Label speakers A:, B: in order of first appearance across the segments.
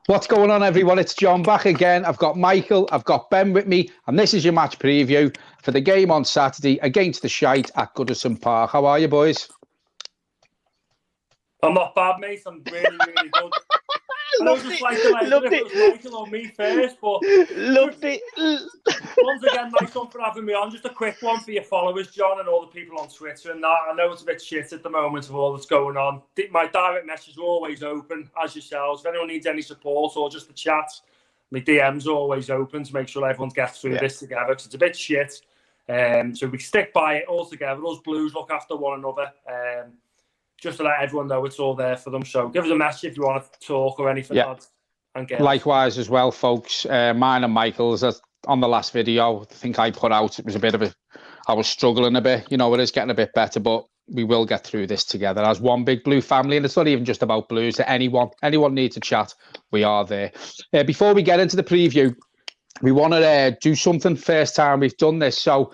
A: What's going on, everyone? It's John back again. I've got Michael, I've got Ben with me, and this is your match preview for the game on Saturday against the Shite at Goodison Park. How are you, boys?
B: I'm not bad, mate. I'm really, really good.
C: Loved it. Loved it.
B: It was Michael or me first, but
C: Loved it.
B: once again, nice one for having me on. Just a quick one for your followers, John, and all the people on Twitter and that. I know it's a bit shit at the moment of all that's going on. My direct messages are always open, as yourselves. If anyone needs any support or just a chat, my DMs are always open to make sure everyone gets through this together, because it's a bit shit. So we stick by it all together. Us Blues look after one another. Just to let everyone know it's all there for them. So give us a message if you want to talk or anything.
A: Likewise as well, folks. Mine and Michael's, on the last video, I think I put out, it was a bit of I was struggling a bit. You know, it is getting a bit better, but we will get through this together as one big Blue family. And it's not even just about Blues. Anyone needs a chat, we are there. Before we get into the preview, we want to do something first time we've done this. So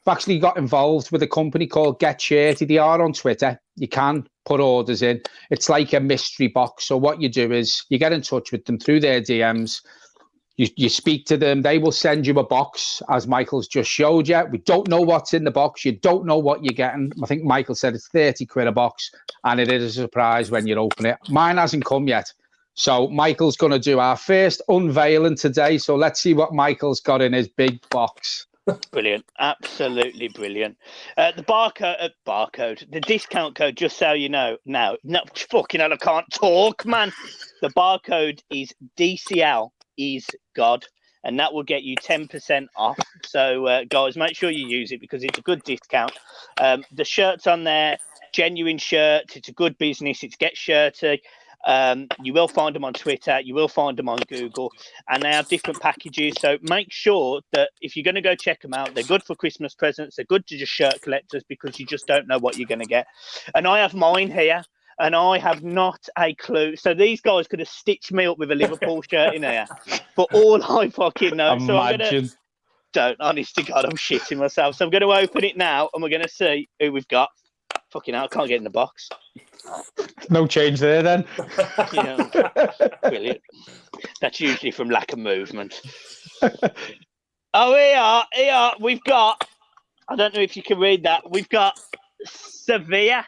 A: I've actually got involved with a company called Get Shirty. They are on Twitter. You can put orders in. It's like a mystery box. So what you do is you get in touch with them through their DMs. You speak to them. They will send you a box, as Michael's just showed you. We don't know what's in the box. You don't know what you're getting. I think Michael said it's 30 quid a box, and it is a surprise when you open it. Mine hasn't come yet. So Michael's going to do our first unveiling today. So let's see what Michael's got in his big box.
C: Brilliant. Absolutely brilliant. The barcode, the discount code, just so you know, now, no, fucking hell, I can't talk, man. The barcode is DCL is God, and that will get you 10% off. So, guys, make sure you use it because it's a good discount. The shirt's on there, genuine shirts. It's a good business. It's Get Shirty. You will find them on Twitter, you will find them on Google, and they have different packages. So make sure that if you're going to go check them out, they're good for Christmas presents, they're good to just shirt collectors because you just don't know what you're going to get. And I have mine here, and I have not a clue. So these guys could have stitched me up with a Liverpool shirt in here, but all I fucking know.
A: Imagine.
C: So I'm going to, don't, honest to God, I'm shitting myself. So I'm going to open it now, and we're going to see who we've got. Fucking hell, I can't get in the box.
A: No change there then.
C: Yeah, brilliant. That's usually from lack of movement. Oh, here, we've got, I don't know if you can read that, we've got Sevilla.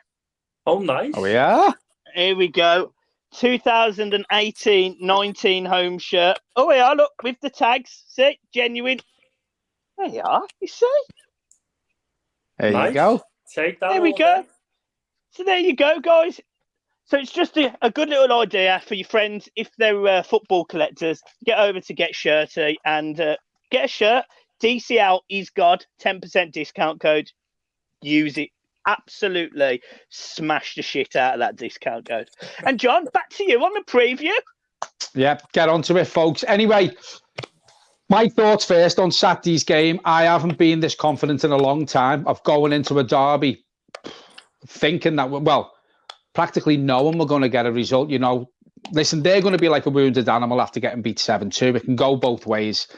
B: Oh, nice.
A: Oh, yeah?
C: Here we go. 2018-19 home shirt. Oh, yeah, look, with the tags. See, genuine. There you are, you see?
A: There you go.
B: Take that.
C: There we go. So there you go, guys. So it's just a good little idea for your friends. If they're football collectors, get over to Get Shirty and get a shirt. DCL is God, 10% discount code. Use it. Absolutely smash the shit out of that discount code. And John, back to you on the preview.
A: Yeah, get onto it, folks. Anyway, my thoughts first on Saturday's game. I haven't been this confident in a long time of going into a derby thinking that, well, practically knowing we're going to get a result. You know, listen, they're going to be like a wounded animal after getting beat 7-2. It can go both ways.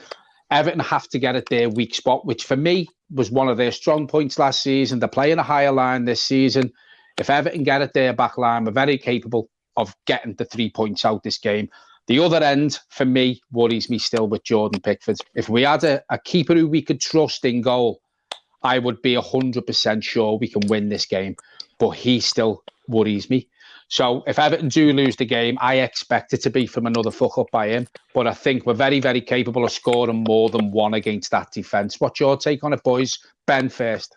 A: Everton have to get at their weak spot, which for me was one of their strong points last season. They're playing a higher line this season. If Everton get at their back line, we're very capable of getting the 3 points out this game. The other end, for me, worries me still with Jordan Pickford. If we had a keeper who we could trust in goal, I would be 100% sure we can win this game. But he still worries me. So if Everton do lose the game, I expect it to be from another fuck up by him. But I think we're very, very capable of scoring more than one against that defence. What's your take on it, boys? Ben first.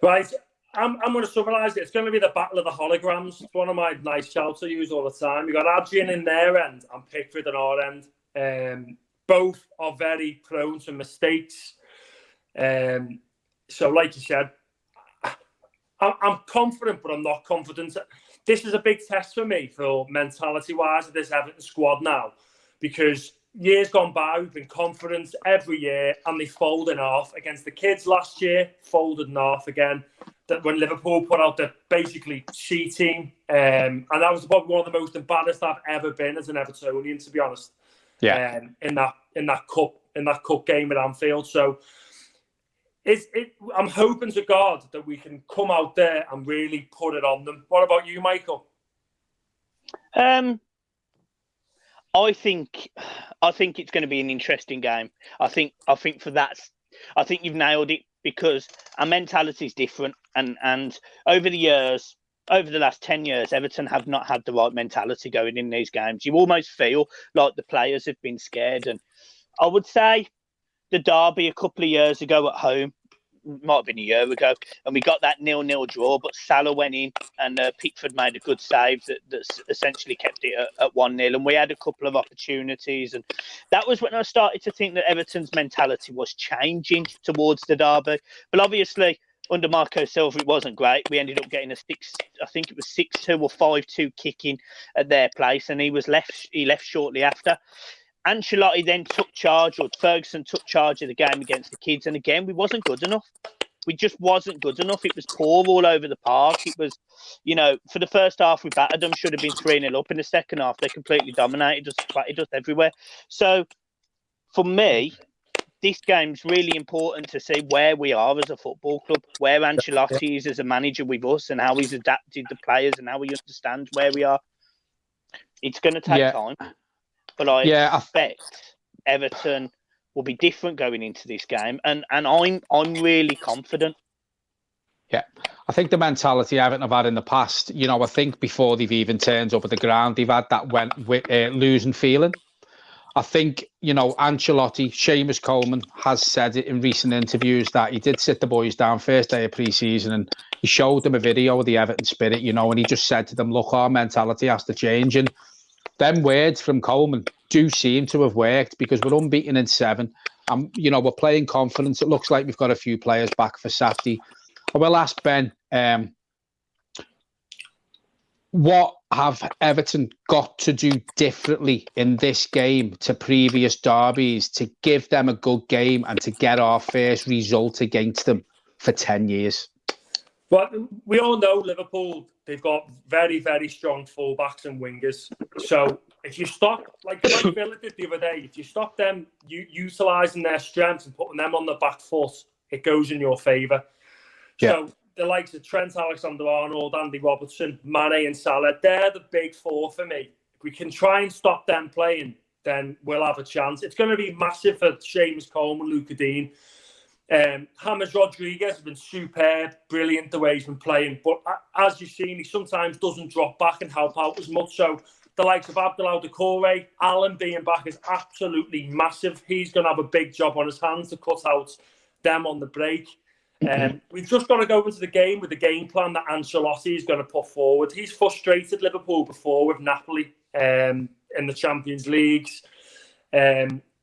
B: Right. I'm going to summarise it. It's going to be the battle of the holograms. It's one of my nice shouts I use all the time. You've got Adrian in their end and Pickford in our end. Both are very prone to mistakes. So like you said, I'm confident, but I'm not confident. This is a big test for me, for mentality-wise, of this Everton squad now, because years gone by, we've been confident every year, and they folded off against the kids last year, folded off again. That when Liverpool put out the basically C team, and that was probably one of the most embarrassed I've ever been as an Evertonian, to be honest.
A: Yeah.
B: In that cup game at Anfield. So I'm hoping to God that we can come out there and really put it on them. What about you, Michael?
C: I think it's going to be an interesting game. I think for that, I think you've nailed it because our mentality is different. And over the last 10 years, Everton have not had the right mentality going in these games. You almost feel like the players have been scared. And I would say the derby a couple of years ago at home, might have been a year ago, and we got that 0-0 draw, but Salah went in and Pickford made a good save that essentially kept it at 1-0, and we had a couple of opportunities, and that was when I started to think that Everton's mentality was changing towards the derby. But obviously, under Marco Silva, it wasn't great. We ended up getting a 6-2 or 5-2 kicking at their place, and he left shortly after. Ancelotti then took charge, or Ferguson took charge of the game against the kids. And again, we wasn't good enough. We just wasn't good enough. It was poor all over the park. It was, for the first half, we battered them, should have been 3-0 up. In the second half, they completely dominated us, flatted us everywhere. So, for me, this game's really important to see where we are as a football club, where Ancelotti is as a manager with us, and how he's adapted the players and how he understands where we are. It's going to take time. But I expect Everton will be different going into this game, and I'm really confident.
A: Yeah, I think the mentality Everton have had in the past, I think before they've even turned up at the ground, they've had that losing feeling. I think, Ancelotti, Seamus Coleman has said it in recent interviews that he did sit the boys down first day of pre-season and he showed them a video of the Everton spirit, and he just said to them, look, our mentality has to change. And them words from Coleman do seem to have worked because we're unbeaten in 7. And, we're playing confidence. It looks like we've got a few players back for Saturday. I will ask Ben, what have Everton got to do differently in this game to previous derbies to give them a good game and to get our first result against them for 10 years?
B: Well, we all know Liverpool, they've got very, very strong fullbacks and wingers. So if you stop, like Villa did the other day, if you stop them utilising their strengths and putting them on the back foot, it goes in your favour. Yeah. So the likes of Trent Alexander-Arnold, Andy Robertson, Mane and Salah, they're the big four for me. If we can try and stop them playing, then we'll have a chance. It's going to be massive for Seamus Coleman, Luca Dean. James Rodriguez has been superb, brilliant the way he's been playing. But as you've seen, he sometimes doesn't drop back and help out as much. So the likes of Abdoulaye Doucouré, Allen being back is absolutely massive. He's going to have a big job on his hands to cut out them on the break. We've just got to go into the game with the game plan that Ancelotti is going to put forward. He's frustrated Liverpool before with Napoli in the Champions Leagues.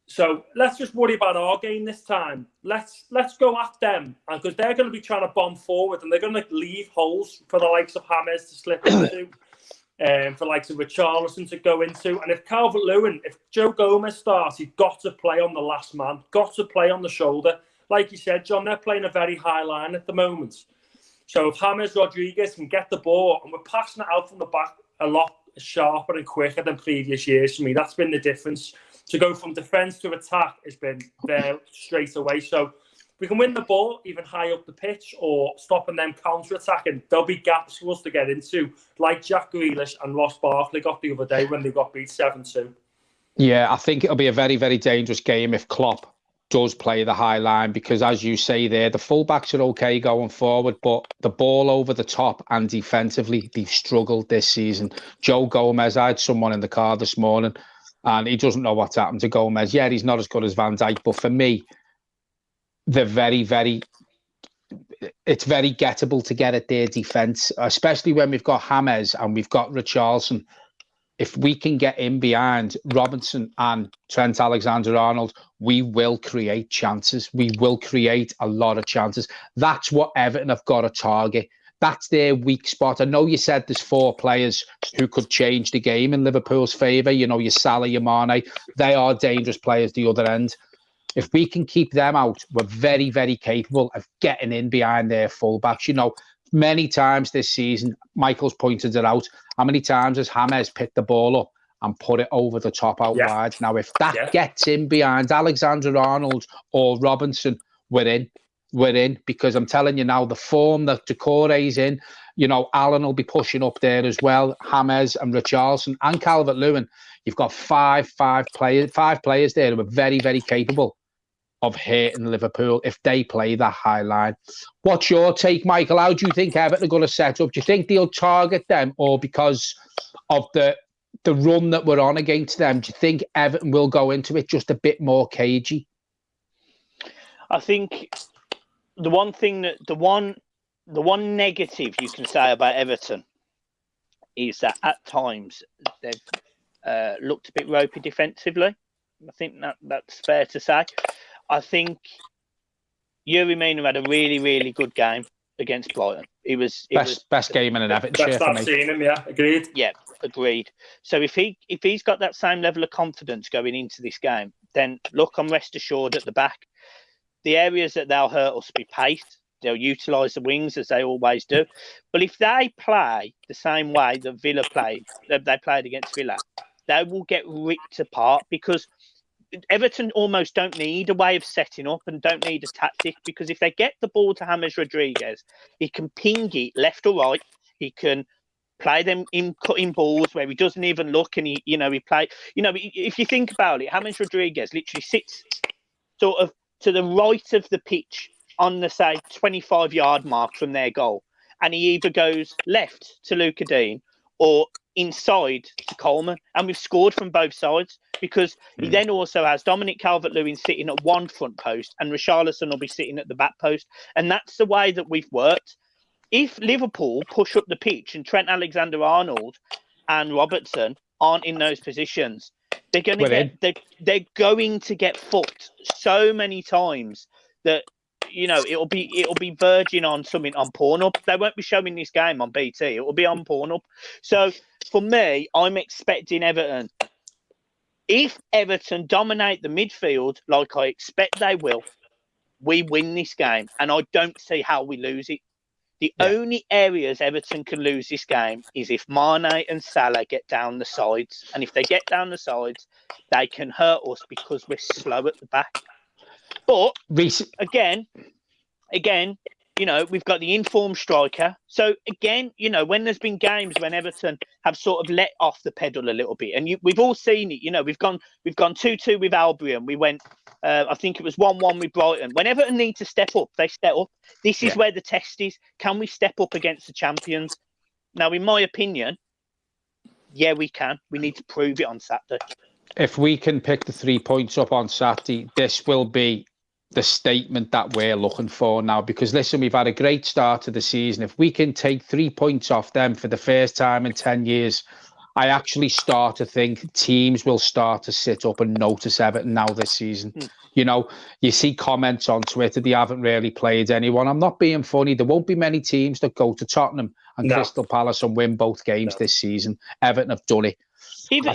B: So let's just worry about our game this time. Let's go at them, because they're going to be trying to bomb forward and they're going to leave holes for the likes of James to slip into, for the likes of Richarlison to go into. And if Calvert-Lewin, if Joe Gomez starts, he's got to play on the last man, got to play on the shoulder. Like you said, John, they're playing a very high line at the moment. So if James Rodriguez can get the ball, and we're passing it out from the back a lot sharper and quicker than previous years for me, that's been the difference. To go from defence to attack has been there straight away. So we can win the ball even high up the pitch or stopping them counter-attacking. There'll be gaps for us to get into, like Jack Grealish and Ross Barkley got the other day when they got beat 7-2.
A: Yeah, I think it'll be a very, very dangerous game if Klopp does play the high line, because as you say there, the fullbacks are okay going forward, but the ball over the top and defensively, they've struggled this season. Joe Gomez, I had someone in the car this morning and he doesn't know what's happened to Gomez. Yeah, he's not as good as Van Dijk, but for me, they're very, very... It's very gettable to get at their defence, especially when we've got James and we've got Richarlison. If we can get in behind Robinson and Trent Alexander-Arnold, we will create chances. We will create a lot of chances. That's what Everton have got to target. That's their weak spot. I know you said there's 4 players who could change the game in Liverpool's favour. Your Salah, your Mane. They are dangerous players the other end. If we can keep them out, we're very, very capable of getting in behind their fullbacks. Many times this season, Michael's pointed it out, how many times has James picked the ball up and put it over the top out wide? Now, if that gets in behind Alexander-Arnold or Robinson, we're in. we're in, because I'm telling you now, the form that Doucouré's in, you know, Allen will be pushing up there as well, James and Richarlison and Calvert-Lewin. You've got five players there who are very, very capable of hurting Liverpool if they play that high line. What's your take, Michael? How do you think Everton are going to set up? Do you think they'll target them, or because of the run that we're on against them, do you think Everton will go into it just a bit more cagey?
C: I think the one negative you can say about Everton is that at times they've looked a bit ropey defensively. I think that's fair to say. I think Yuri Mina had a really, really good game against Brighton. It was
A: best game in an Everton shirt for me.
B: I've seen him, yeah, agreed.
C: Yeah, agreed. So if he's got that same level of confidence going into this game, then look, I'm rest assured at the back, the areas that they'll hurt us be pace. They'll utilise the wings as they always do. But if they play the same way that Villa played, they played against Villa, they will get ripped apart, because Everton almost don't need a way of setting up and don't need a tactic, because if they get the ball to James Rodriguez, he can ping it left or right. He can play them in cutting balls where he doesn't even look, and he play. You know, if you think about it, James Rodriguez literally sits sort of to the right of the pitch on the, say, 25-yard mark from their goal, and he either goes left to Luca Dean or inside to Coleman, and we've scored from both sides, because he then also has Dominic Calvert-Lewin sitting at one front post and Richarlison will be sitting at the back post, and that's the way that we've worked. If Liverpool push up the pitch and Trent Alexander-Arnold and Robertson aren't in those positions, they're going to get fucked so many times that, you know, it'll be verging on something on Pornhub. They won't be showing this game on BT. It will be on Pornhub. So for me, I'm expecting Everton. If Everton dominate the midfield like I expect they will, we win this game, and I don't see how we lose it. The only areas Everton can lose this game is if Mane and Salah get down the sides, and if they get down the sides, they can hurt us because we're slow at the back. But again, you know, we've got the informed striker. So again, you know, when there's been games when Everton have sort of let off the pedal a little bit, and we've all seen it. You know, we've gone 2-2 with Albion. We went, I think it was 1-1 with Brighton. When Everton need to step up, they step up. This is where the test is. Can we step up against the champions? Now, in my opinion, yeah, we can. We need to prove it on Saturday.
A: If we can pick the 3 points up on Saturday, this will be the statement that we're looking for now, because listen, we've had a great start to the season. If we can take 3 points off them for the first time in 10 years, I actually start to think teams will start to sit up and notice Everton now this season. You know, you see comments on Twitter, they haven't really played anyone. I'm not being funny. There won't be many teams that go to Tottenham and Crystal Palace and win both games this season. Everton have done it.
C: Even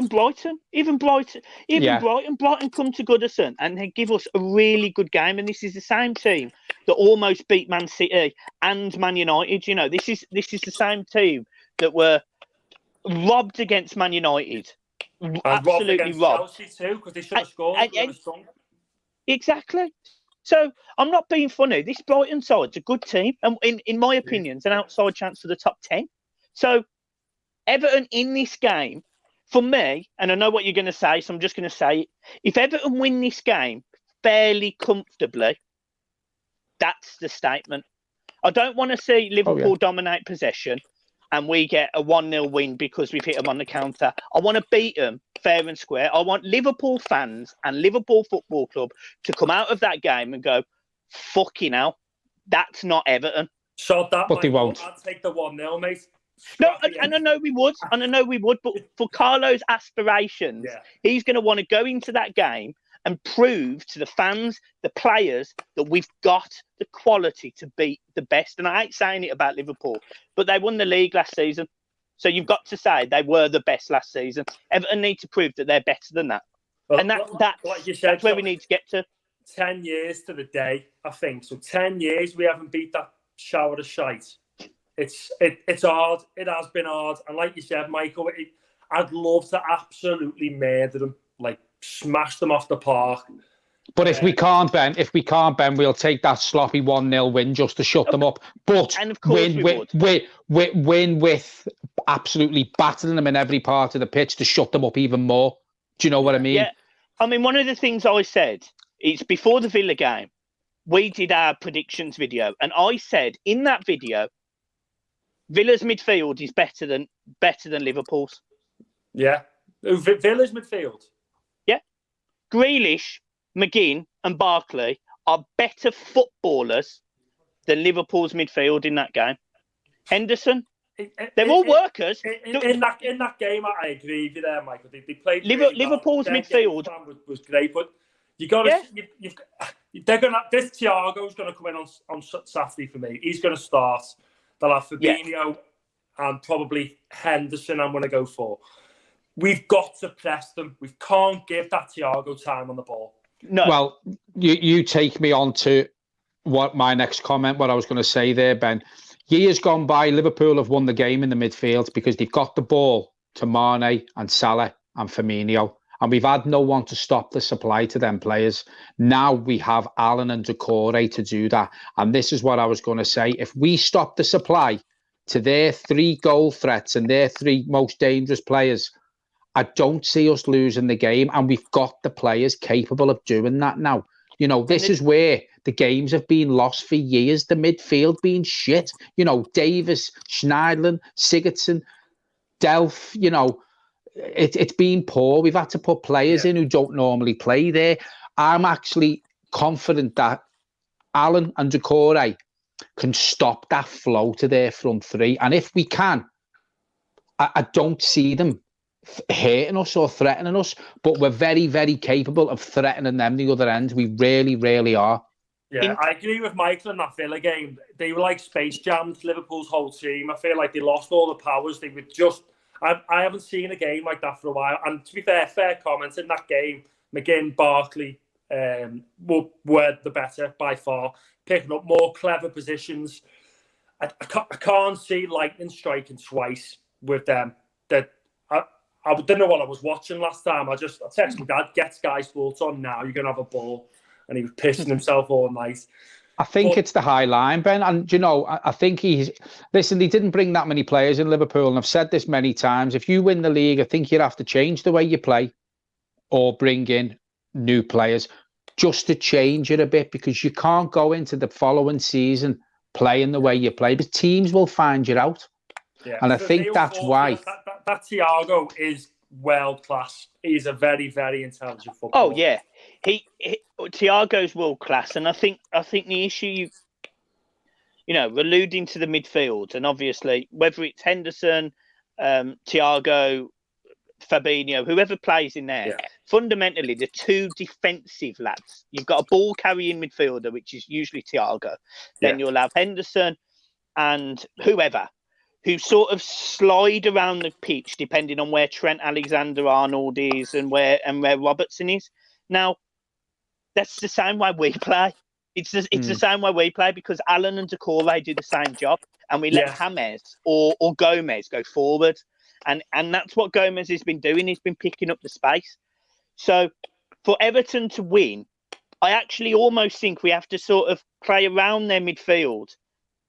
C: Brighton come to Goodison and they give us a really good game, and this is the same team that almost beat Man City and Man United. You know, this is the same team that were robbed against Man United,
B: and
C: absolutely robbed.
B: Chelsea too, because they should have scored.
C: Exactly. So I'm not being funny. This Brighton side's a good team, and in my opinion, it's an outside chance for the top 10. So Everton in this game, for me, and I know what you're going to say, so I'm just going to say it. If Everton win this game fairly comfortably, that's the statement. I don't want to see Liverpool dominate possession and we get a 1-0 win because we've hit them on the counter. I want to beat them fair and square. I want Liverpool fans and Liverpool Football Club to come out of that game and go, fucking hell, that's not Everton.
B: Shot that,
A: but they won't.
B: I'd take the 1-0, mate.
C: No, and I know we would, but for Carlo's aspirations, he's going to want to go into that game and prove to the fans, the players, that we've got the quality to beat the best. And I hate saying it about Liverpool, but they won the league last season. So you've got to say they were the best last season. Everton need to prove that they're better than that. Well, and
B: like you said,
C: that's where we need to get to.
B: 10 years to the day, I think. So 10 years we haven't beat that shower of shite. It's hard. It has been hard. And like you said, Michael, I'd love to absolutely murder them, like smash them off the park.
A: But if we can't, Ben, we'll take that sloppy 1-0 win just to shut them up. But
C: and of course
A: win with absolutely battering them in every part of the pitch to shut them up even more. Do you know what I mean?
C: Yeah. I mean, one of the things I said, it's before the Villa game, we did our predictions video, and I said in that video, Villa's midfield is better than Liverpool's.
B: Yeah. Villa's midfield?
C: Yeah. Grealish, McGinn and Barkley are better footballers than Liverpool's midfield in that game. Henderson, they're all workers.
B: In that game, I agree with you there, Michael. They played
C: Liverpool's
B: well.
C: midfield
B: was great, but you got to. Yeah. They're gonna. This Thiago's gonna come in on Saturday for me. He's gonna start. They'll have Fabinho and probably Henderson. I'm gonna go for. We've got to press them. We can't give that Thiago time on the ball.
C: No.
A: Well, you take me on to what my next comment, what I was going to say there, Ben. Years gone by, Liverpool have won the game in the midfield because they've got the ball to Mane and Salah and Firmino, and we've had no one to stop the supply to them players. Now we have Allen and Doucouré to do that, and this is what I was going to say. If we stop the supply to their 3 goal threats and their 3 most dangerous players, I don't see us losing the game, and we've got the players capable of doing that now. You know, this is where the games have been lost for years. The midfield being shit. You know, Davis, Schneiderlin, Sigurdsson, Delph, you know, it's been poor. We've had to put players in who don't normally play there. I'm actually confident that Allen and Doucouré can stop that flow to their front 3. And if we can, I don't see them hurting us or threatening us, but we're very, very capable of threatening them the other end. We really, really are.
B: Yeah, I agree with Michael in that Villa game. They were like space jammed, Liverpool's whole team. I feel like they lost all the powers. They were just... I haven't seen a game like that for a while. And to be fair comments in that game, McGinn, Barkley were the better by far, picking up more clever positions. I can't see lightning striking twice with them. I didn't know what I was watching last time. I texted my dad, get Sky Sports on now. You're going to have a ball. And he was pissing himself all night.
A: I think it's the high line, Ben. And, you know, I think listen, he didn't bring that many players in Liverpool. And I've said this many times. If you win the league, I think you'd have to change the way you play or bring in new players just to change it a bit, because you can't go into the following season playing the way you play. The teams will find you out. Yeah. And I think that's why.
B: That Thiago is world class. He's a very, very intelligent footballer.
C: Oh yeah, Thiago's world class, and I think the issue, you know, alluding to the midfield, and obviously whether it's Henderson, Thiago, Fabinho, whoever plays in there, fundamentally the 2 defensive lads. You've got a ball carrying midfielder, which is usually Thiago. Then you'll have Henderson and whoever, who sort of slide around the pitch depending on where Trent Alexander-Arnold is and where Robertson is. Now, that's the same way we play. It's the same way we play, because Allen and Doucouré do the same job, and we let James or Gomez go forward. And that's what Gomez has been doing. He's been picking up the space. So for Everton to win, I actually almost think we have to sort of play around their midfield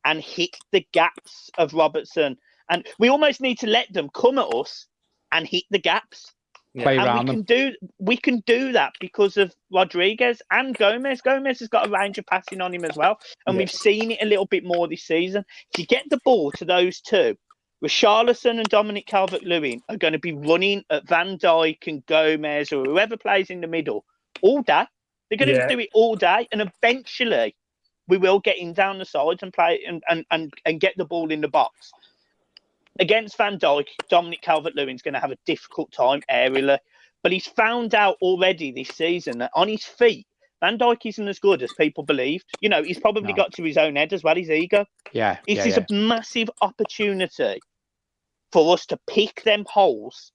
C: and hit the gaps of Robertson. And we almost need to let them come at us and hit the gaps.
A: Play around them.
C: We can do that because of Rodriguez and Gomez. Gomez has got a range of passing on him as well. And we've seen it a little bit more this season. If you get the ball to those two, Richarlison and Dominic Calvert-Lewin are going to be running at Van Dijk and Gomez or whoever plays in the middle all day. They're going to do it all day. And eventually we will get in down the sides and play and get the ball in the box. Against Van Dijk, Dominic Calvert-Lewin's going to have a difficult time aerially. But he's found out already this season that on his feet, Van Dijk isn't as good as people believed. You know, he's probably got to his own head as well, his ego.
A: Yeah.
C: This is a massive opportunity for us to pick them holes.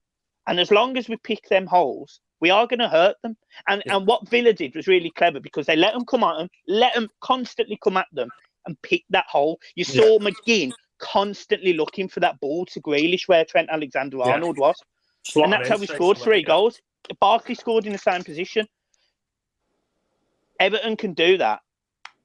C: And as long as we pick them holes, we are going to hurt them. And what Villa did was really clever, because they let them come at them, let them constantly come at them and pick that hole. You saw McGinn constantly looking for that ball to Grealish where Trent Alexander-Arnold was. And that's how we scored 3 goals. Barkley scored in the same position. Everton can do that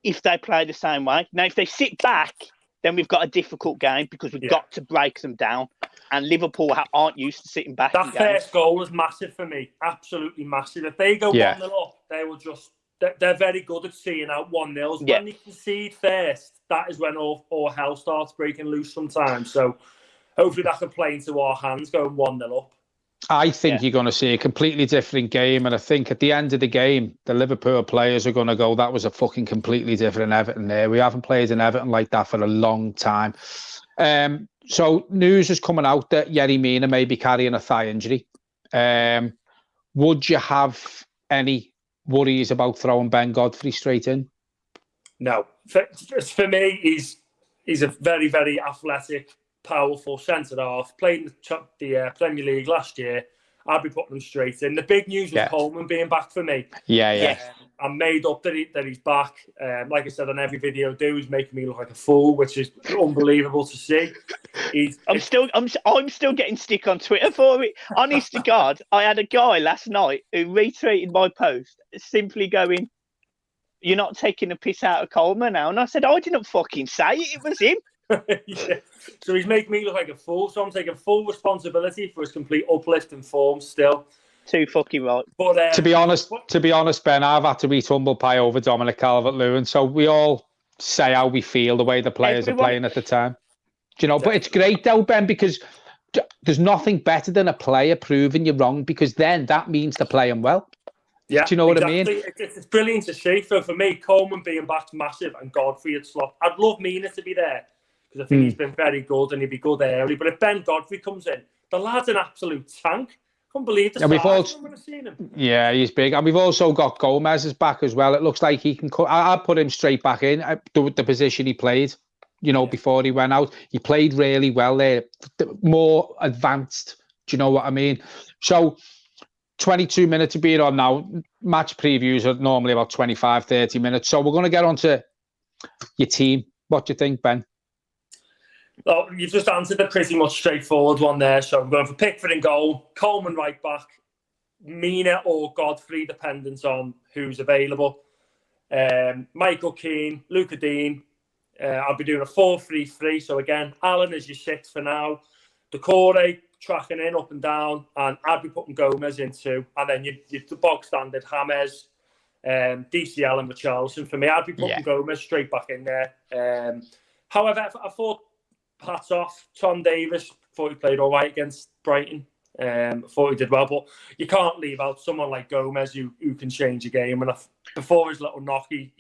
C: if they play the same way. Now, if they sit back, then we've got a difficult game because we've got to break them down. And Liverpool aren't used to sitting back.
B: That first goal was massive for me. Absolutely massive. If they go 1-0 up, they will just... They're very good at seeing out 1-0s. When they concede first, that is when all hell starts breaking loose sometimes. So hopefully that can play into our hands going 1-0 up.
A: I think you're going to see a completely different game. And I think at the end of the game, the Liverpool players are going to go, that was a fucking completely different Everton there. We haven't played an Everton like that for a long time. So news is coming out that Yerry Mina may be carrying a thigh injury. Would you have any worries about throwing Ben Godfrey straight in?
B: No. For me, he's a very, very athletic, powerful centre-half. Played in the Premier League last year. I'd be putting him straight in. The big news was Coleman being back for me. I'm made up that he's back. Like I said on every video I do, he's making me look like a fool, which is unbelievable to see. I'm
C: still getting stick on Twitter for it. Honest to God, I had a guy last night who retweeted my post simply going, "You're not taking a piss out of Coleman now." And I said, I didn't fucking say it. It was him.
B: So he's making me look like a fool. So I'm taking full responsibility for his complete uplift and form still.
C: Too fucking right.
B: But
A: to be honest, Ben, I've had to eat humble pie over Dominic Calvert-Lewin. So we all say how we feel the way the players are playing at the time. Do you know? But it's great though, Ben, because there's nothing better than a player proving you wrong, because then that means they're playing well.
B: Yeah,
A: do you know what I mean?
B: It's brilliant to see. So for me, Coleman being back's massive, and Godfrey at slot. I'd love Mina to be there because I think he's been very good and he'd be good early. But if Ben Godfrey comes in, the lad's an absolute tank. Can't believe the size when I've seen him.
A: Yeah, he's big. And we've also got Gomez's back as well. It looks like he can... I'd put him straight back in the position he played, before he went out. He played really well there. More advanced. Do you know what I mean? So 22 minutes of being on now. Match previews are normally about 25, 30 minutes. So we're going to get on to your team. What do you think, Ben?
B: Well, you've just answered a pretty much straightforward one there. So I'm going for Pickford in goal, Coleman right back, Mina or Godfrey, dependent on who's available. Michael Keane, Luca Dean. I'll be doing a 4-3-3. So again, Alan is your 6 for now. Decore tracking in up and down, and I'd be putting Gomez in 2. And then you the bog standard James, DCL and Richarlison. For me, I'd be putting Gomez straight back in there. However, I thought hats off. Tom Davis, thought he played all right against Brighton. Thought he did well, but you can't leave out someone like Gomez who can change a game. And before his little knock, I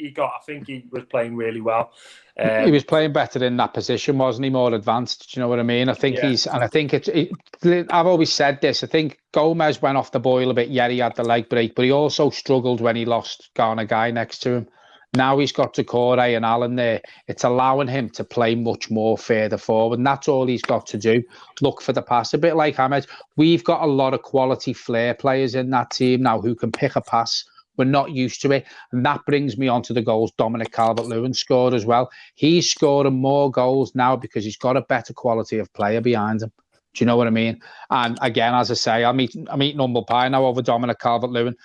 B: think he was playing really well.
A: He was playing better in that position, wasn't he? More advanced. Do you know what I mean? I think I've always said this. I think Gomez went off the boil a bit. Yeah, he had the leg break, but he also struggled when he lost Ghana guy next to him. Now he's got Decore and Allen there. It's allowing him to play much more further forward. And that's all he's got to do. Look for the pass. A bit like James. We've got a lot of quality flair players in that team now who can pick a pass. We're not used to it. And that brings me on to the goals Dominic Calvert-Lewin scored as well. He's scoring more goals now because he's got a better quality of player behind him. Do you know what I mean? And again, as I say, I'm eating humble pie now over Dominic Calvert-Lewin.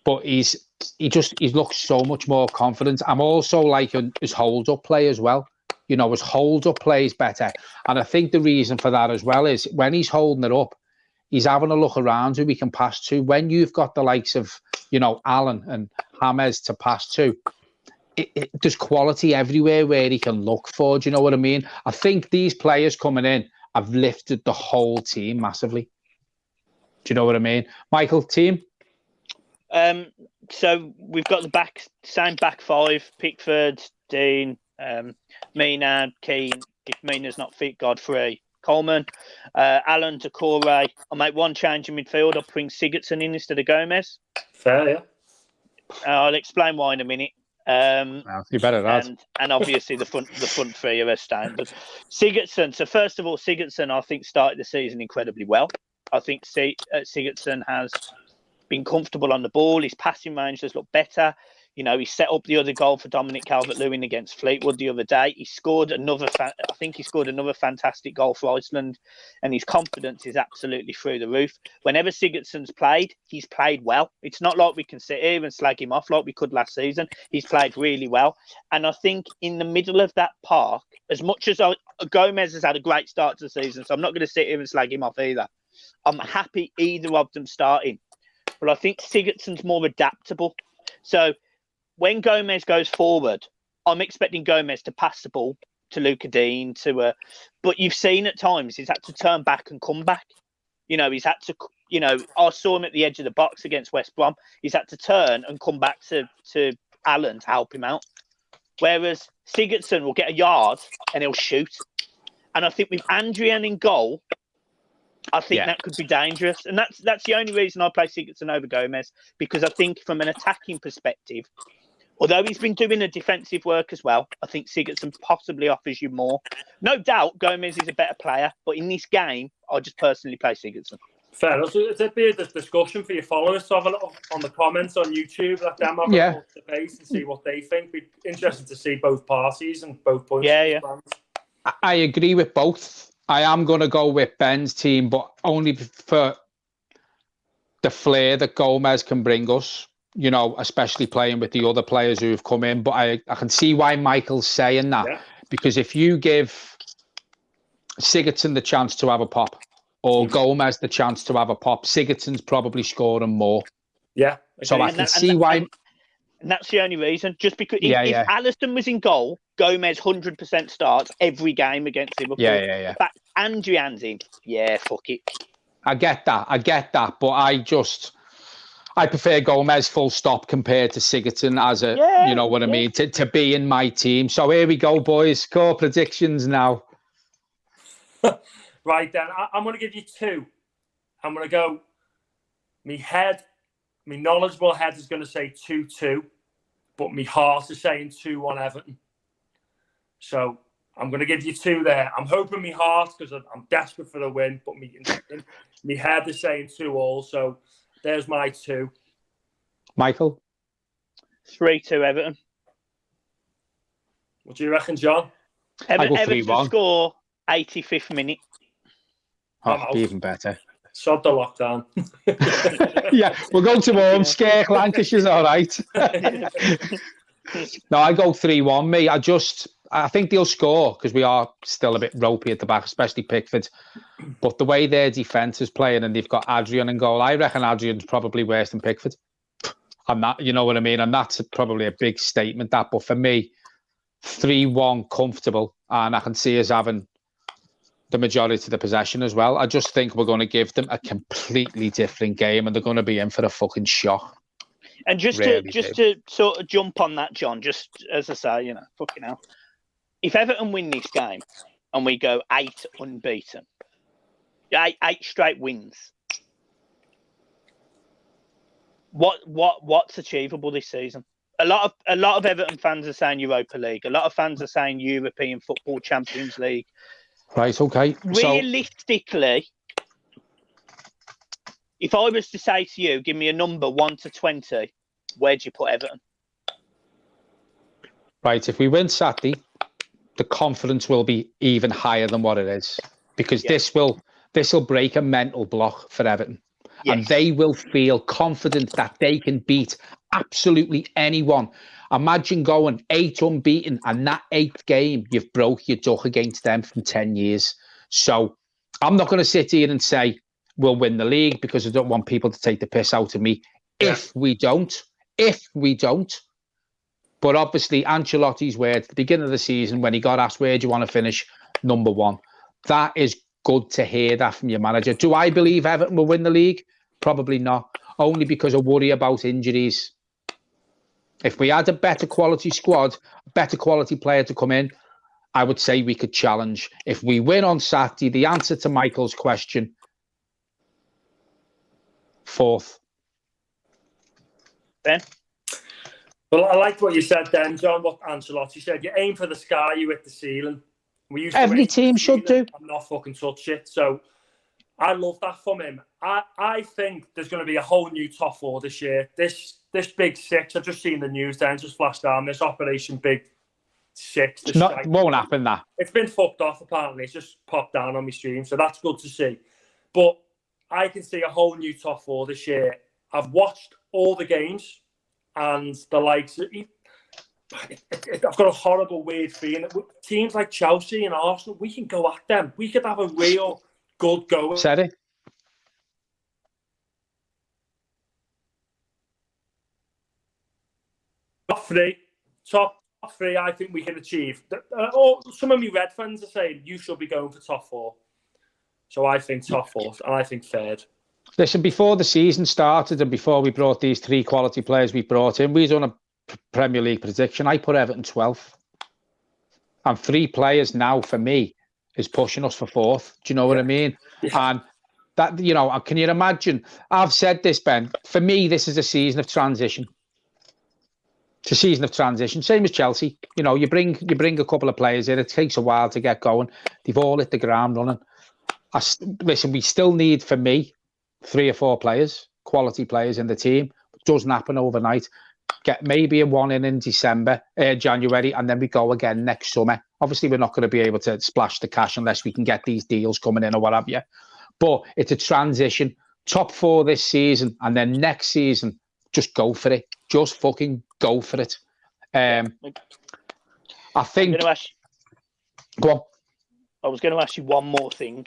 A: But he looks so much more confident. I'm also liking his hold-up play as well. His hold-up play is better. And I think the reason for that as well is when he's holding it up, he's having a look around who he can pass to. When you've got the likes of, Allen and James to pass to, there's quality everywhere where he can look for. Do you know what I mean? I think these players coming in have lifted the whole team massively. Do you know what I mean? Michael, team?
C: So we've got the same back 5: Pickford, Dean, Mina, Keane. If Mina's not fit, Godfrey, Coleman, Alan, Decore. I'll make one change in midfield. I'll bring Sigurdsson in instead of Gomez.
B: Fair, yeah.
C: I'll explain why in a minute.
A: You better not.
C: And obviously the front 3 are standard. Sigurdsson. So first of all, Sigurdsson, I think, started the season incredibly well. I think Sigurdsson has been comfortable on the ball. His passing range has looked better. You know, he set up the other goal for Dominic Calvert-Lewin against Fleetwood the other day. He scored another. I think he scored another fantastic goal for Iceland, and his confidence is absolutely through the roof. Whenever Sigurdsson's played, he's played well. It's not like we can sit here and slag him off like we could last season. He's played really well, and I think in the middle of that park, as much as Gomez has had a great start to the season, so I'm not going to sit here and slag him off either. I'm happy either of them starting, but I think Sigurdsson's more adaptable. So when Gomez goes forward, I'm expecting Gomez to pass the ball to Luca Dean, but you've seen at times he's had to turn back and come back. You know, he's had to, you know, I saw him at the edge of the box against West Brom. He's had to turn and come back to Allen to help him out. Whereas Sigurdsson will get a yard and he'll shoot. And I think with Adrian in goal, I think that could be dangerous. And that's the only reason I play Sigurdsson over Gomez, because I think from an attacking perspective, although he's been doing the defensive work as well, I think Sigurdsson possibly offers you more. No doubt Gomez is a better player, but in this game, I just personally play Sigurdsson.
B: Fair enough. So it'd be a discussion for your followers to have a look on the comments on YouTube. Let them have a little debate and see what they think. Be interested to see both parties and both points.
C: Yeah.
A: I agree with both. I am going to go with Ben's team, but only for the flair that Gomez can bring us, you know, especially playing with the other players who have come in. But I can see why Michael's saying that, because if you give Sigurdsson the chance to have a pop or Gomez the chance to have a pop, Sigurdsson's probably scoring more.
B: Yeah.
A: So I can see why.
C: And that's the only reason. Just because if Alisson was in goal, Gomez 100% starts every game against Liverpool.
A: Yeah.
C: But Andrian's in. Yeah, fuck it.
A: I get that. But I prefer Gomez full stop compared to Sigurdsson as a, you know what I mean, to be in my team. So here we go, boys. Core predictions now.
B: Right then, I'm going to give you two. I'm going to go, my knowledgeable head is going to say 2-2, but my heart is saying 2-1 Everton. So I'm going to give you two there. I'm hoping my heart, because I'm desperate for the win, but my head is saying 2-2. So there's my two.
A: Michael?
C: 3-2 Everton.
B: What do you reckon, John?
C: Everton score 85th minute.
A: Oh, even better.
B: Sod the lockdown.
A: Yeah, we'll go to home. Scare Lancashire's all right. No, I go 3-1. Me, I think they'll score because we are still a bit ropey at the back, especially Pickford. But the way their defence is playing and they've got Adrian in goal, I reckon Adrian's probably worse than Pickford. I'm not, you know what I mean? And that's probably a big statement, that. But for me, 3-1 comfortable. And I can see us having the majority of the possession as well. I just think we're going to give them a completely different game and they're going to be in for a fucking shock.
C: And just to sort of jump on that, John, just as I say, you know, fucking hell. If Everton win this game and we go 8 unbeaten, 8 straight wins, what's achievable this season? A lot of Everton fans are saying Europa League. A lot of fans are saying European Football Champions League.
A: Right, okay.
C: Realistically, if I was to say to you, give me a number 1 to 20, where'd you put Everton?
A: Right, if we win Saturday, the confidence will be even higher than what it is, because this will break a mental block for Everton. Yes. And they will feel confident that they can beat absolutely anyone. Imagine going 8 unbeaten and that 8th game, you've broke your duck against them from 10 years. So I'm not going to sit here and say we'll win the league because I don't want people to take the piss out of me. Yeah. If we don't. But obviously, Ancelotti's word at the beginning of the season, when he got asked, where do you want to finish? Number 1. That is good to hear that from your manager. Do I believe Everton will win the league? Probably not. Only because I worry about injuries. If we had a better quality squad, a better quality player to come in, I would say we could challenge. If we win on Saturday, the answer to Michael's question, 4th.
C: Ben?
B: Well, I liked what you said then, John, what Ancelotti said. You aim for the sky, you hit the ceiling.
A: Every team should do.
B: I'm not fucking touch it. So I love that from him. I think there's going to be a whole new top four this year. This Big Six, I've just seen the news then, just flashed down, this Operation Big Six.
A: Won't happen, that.
B: It's been fucked off, apparently. It's just popped down on my stream, so that's good to see. But I can see a whole new top four this year. I've watched all the games, and the likes... I've got a horrible, weird feeling. Teams like Chelsea and Arsenal, we can go at them. We could have a real good go.
A: Said it.
B: Top three, I think we can achieve. Some of my Red fans are saying you should be going for top four. So I think top four, and I think third.
A: Listen, before the season started and before we brought these three quality players we brought in, we done a Premier League prediction. I put Everton 12th. And 3 players now, for me, is pushing us for 4th. Do you know what I mean? Yeah. And that, you know, can you imagine? I've said this, Ben. For me, this is a season of transition. It's a season of transition. Same as Chelsea. You know, you bring a couple of players in. It takes a while to get going. They've all hit the ground running. Listen, we still need, for me, 3 or 4 players, quality players in the team. It doesn't happen overnight. Get maybe a one in January, and then we go again next summer. Obviously, we're not going to be able to splash the cash unless we can get these deals coming in or what have you. But it's a transition. Top 4 this season, and then next season, just go for it. Just fucking go for it. I think... Go on.
C: I was going to ask you one more thing,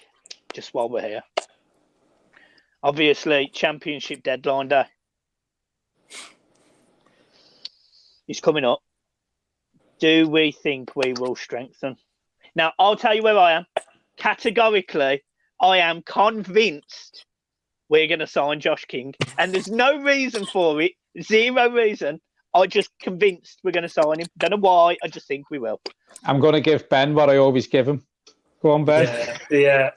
C: just while we're here. Obviously, Championship deadline day. It's coming up. Do we think we will strengthen? Now, I'll tell you where I am. Categorically, I am convinced we're going to sign Josh King. And there's no reason for it. 0 reason. I'm just convinced we're going to sign him. Don't know why. I just think we will.
A: I'm going to give Ben what I always give him. Go on, Ben.
B: Yeah.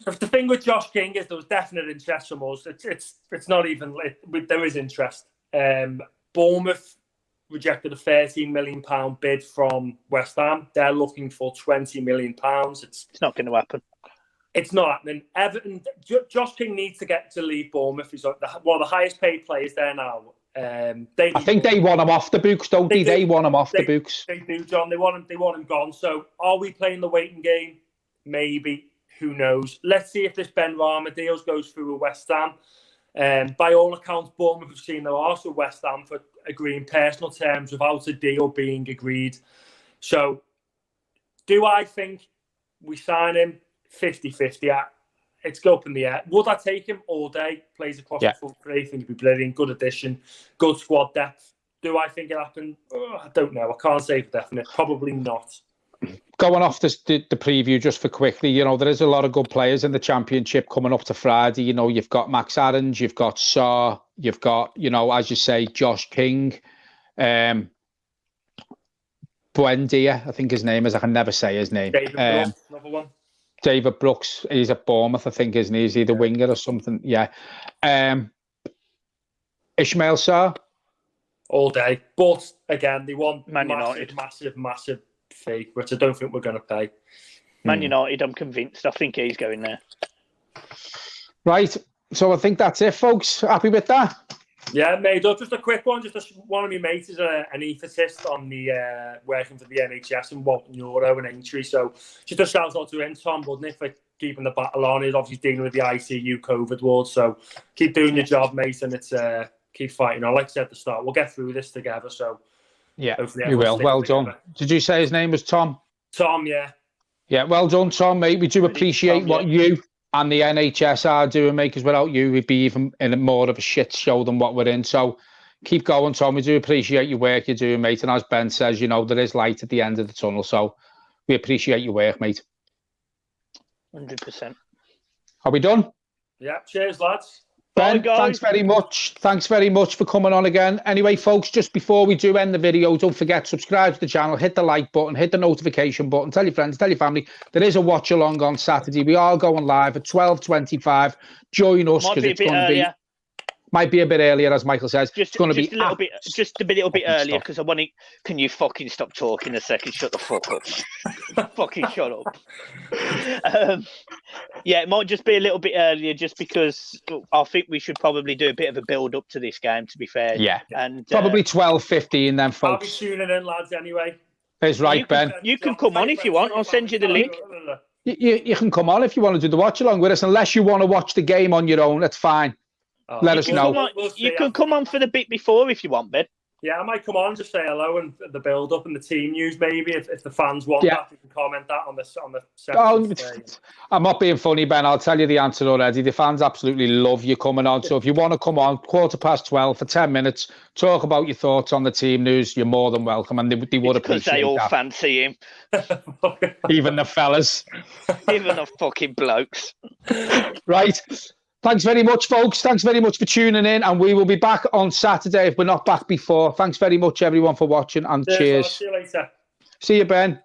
B: The thing with Josh King is there was definite interest from us. It's not even... there is interest. Bournemouth rejected a £13 million bid from West Ham. They're looking for £20 million. It's
C: not going to happen.
B: It's not happening. Everton, Josh King needs to leave Bournemouth. He's one of the highest paid players there now. I
A: think they want him off the books, don't they? They want him off the books.
B: They do, John. They want him gone. So are we playing the waiting game? Maybe. Who knows? Let's see if this Ben Rama deal goes through with West Ham. By all accounts, Bournemouth have seen their arse with West Ham for agreeing personal terms without a deal being agreed. So, do I think we sign him 50-50? It's go up in the air. Would I take him all day? Plays across the front three. I think he'd be brilliant. Good addition. Good squad depth. Do I think it happened? I don't know. I can't say for definite. Probably not.
A: Going off the preview just for quickly, you know, there is a lot of good players in the Championship coming up to Friday. You know, you've got Max Aarons, you've got Saar, you've got, you know, as you say, Josh King, Buendia, I think his name is. I can never say his name.
B: David Brooks, another one.
A: David Brooks, he's at Bournemouth, I think, isn't he? He's either winger or something. Yeah. Ishmael Saar.
B: All day. But, again, they want
C: Man United.
B: massive fee, which I don't think we're going to pay.
C: Man United, I'm convinced. I think he's going there.
A: Right. So I think that's it, folks. Happy with that?
B: Yeah, made up. Just a quick one. One of my mates is an anaesthetist on the working for the NHS in Walton Euro and Aintree. So just a shout out to him, Tom, wouldn't it, for keeping the battle on. He's obviously dealing with the ICU COVID ward. So keep doing your job, mate, and it's keep fighting on. Like I said at the start, we'll get through this together. So
A: yeah, we will. Well done. Did you say his name was Tom?
B: Tom, yeah.
A: Yeah, well done, Tom, mate. We do appreciate what you and the NHS are doing, mate, because without you, we'd be even in more of a shit show than what we're in. So keep going, Tom. We do appreciate your work you're doing, mate. And as Ben says, you know, there is light at the end of the tunnel. So we appreciate your work, mate.
C: 100%.
A: Are we done?
B: Yeah, cheers, lads.
A: Ben, thanks very much. Thanks very much for coming on again. Anyway, folks, just before we do end the video, don't forget, subscribe to the channel, hit the like button, hit the notification button, tell your friends, tell your family. There is a watch along on Saturday. We are going live at 12:25. Join us because it's going to be... Might be a bit earlier, as Michael says.
C: Just,
A: it's going to be
C: a little bit earlier,
A: stop.
C: because I want to. Can you fucking stop talking a second? Shut the fuck up. Fucking shut up. Yeah, it might just be a little bit earlier, just because I think we should probably do a bit of a build up to this game. To be fair,
A: yeah,
C: and
A: probably 12:15 then, folks.
B: I'll be tuning in, lads. Anyway,
A: it's right, Ben.
C: You can come on if you want. I'll send you the link.
A: You can come on if you want to do the watch along with us, unless you want to watch the game on your own. That's fine. Let us know.
C: You can come on for the bit before if you want, Ben.
B: Yeah, I might come on, just say hello and the build up and the team news, maybe if the fans want that, you can comment that on the section.
A: I'm not being funny, Ben. I'll tell you the answer already. The fans absolutely love you coming on. So if you want to come on 12:15 for 10 minutes, talk about your thoughts on the team news, you're more than welcome, and they would appreciate
C: because they all
A: that.
C: fancy him.
A: Even the fellas.
C: Even the fucking blokes.
A: Right. Thanks very much, folks. Thanks very much for tuning in, and we will be back on Saturday if we're not back before. Thanks very much, everyone, for watching, and cheers.
B: See you later.
A: See you, Ben.